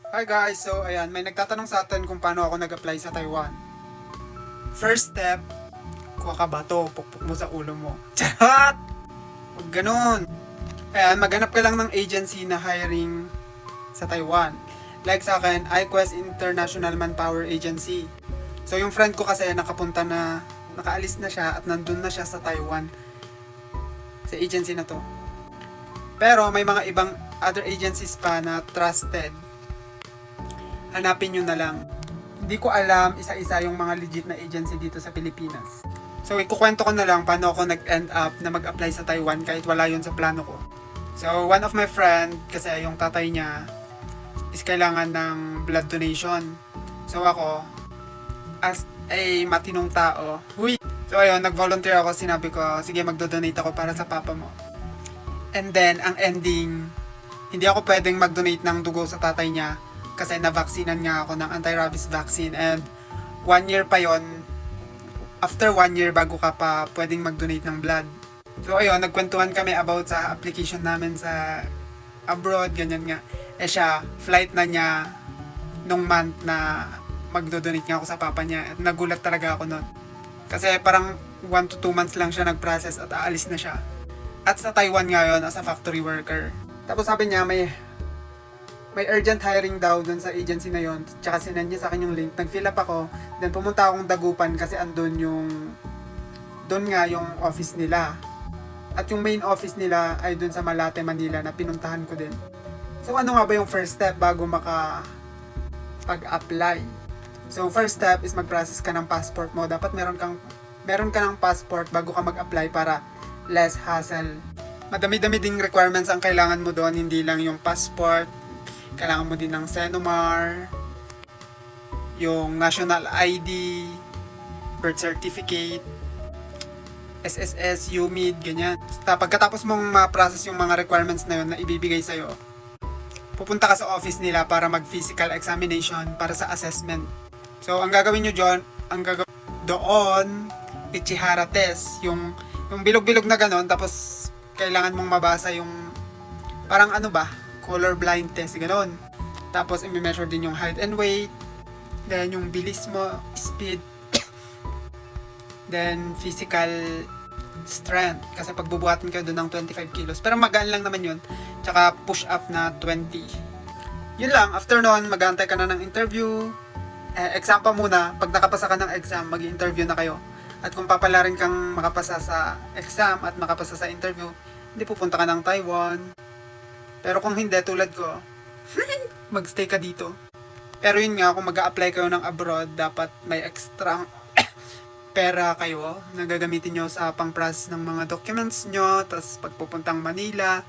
Hi guys! So ayan, may nagtatanong sa atin kung paano ako nag-apply sa Taiwan. First step, kuha ka bato, pukpuk mo sa ulo mo. Charot! Huwag ganun. Ayan, maghanap ka lang ng agency na hiring sa Taiwan. Like sa akin, iQuest International Manpower Agency. So yung friend ko kasi nakapunta na, nakaalis na siya at nandun na siya sa Taiwan. Sa agency na to. Pero may mga ibang other agencies pa na trusted. Hanapin nyo na lang. Hindi ko alam isa-isa yung mga legit na agency dito sa Pilipinas. So, ikukwento ko na lang paano ako nag-end up na mag-apply sa Taiwan kahit wala yun sa plano ko. So, one of my friend, kasi yung tatay niya is kailangan ng blood donation. So, ako, as a matinong tao, So, ayun, nag-volunteer ako, sinabi ko, sige, magdo-donate ako para sa papa mo. And then, ang ending, hindi ako pwedeng mag-donate ng dugo sa tatay niya kasi na-vaccinan nga ako ng anti-rabies vaccine and 1 year pa yon. After 1 year bago ka pa pwedeng mag-donate ng blood. So ayun, nagkwentuhan kami about sa application namin sa abroad, ganyan nga. Eh siya, flight na niya nung month na magdo-donate nga ako sa papa niya. At nagulat talaga ako nun. Kasi parang 1 to 2 months lang siya nag-process at aalis na siya. At sa Taiwan ngayon as a factory worker. Tapos sabi niya may urgent hiring daw dun sa agency na yon. Tsaka sinend niya sa akin yung link. Nag-fill up ako. Then pumunta akong Dagupan kasi andun doon nga yung office nila. At yung main office nila ay dun sa Malate, Manila na pinuntahan ko din. So ano nga ba yung first step bago pag-apply? So first step is mag-process ka ng passport mo. Dapat meron ka ng passport bago ka mag-apply para less hassle. Madami-dami ding requirements ang kailangan mo doon. Hindi lang yung passport. Kailangan mo din ng Senomar, yung national ID, birth certificate, SSS, UMID, ganyan. Pagkatapos mong ma-process yung mga requirements na yun na ibibigay sa'yo, pupunta ka sa office nila para mag-physical examination para sa assessment. So, ang gagawin nyo doon, Ichihara test, yung bilog-bilog na ganon, tapos kailangan mong mabasa yung, parang ano ba, color blind test, gano'n. Tapos, i-measure din yung height and weight. Then, yung bilis mo, speed. Then, physical strength. Kasi pagbubuhatin ka doon ng 25 kilos. Pero magaan lang naman yun. Tsaka, push up na 20. Yun lang. After nun, mag-aantay ka na ng interview. Exam pa muna. Pag nakapasa ka ng exam, mag-interview na kayo. At kung papalarin kang makapasa sa exam at makapasa sa interview, hindi pupunta ka ng Taiwan. Pero kung hindi, tulad ko, magstay ka dito. Pero yun nga, kung mag-a-apply kayo ng abroad, dapat may extra pera kayo na gagamitin nyo sa pang-process ng mga documents nyo. Tapos pagpupuntang Manila,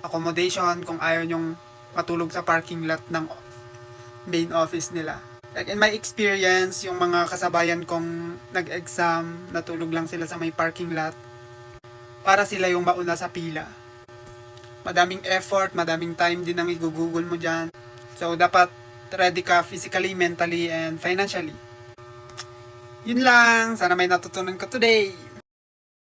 accommodation, kung ayaw nyong matulog sa parking lot ng main office nila. Like in my experience, yung mga kasabayan kong nag-exam, natulog lang sila sa may parking lot para sila yung mauna sa pila. Madaming effort, madaming time din ang i-google mo dyan. So, dapat ready ka physically, mentally, and financially. Yun lang. Sana may natutunan ka today.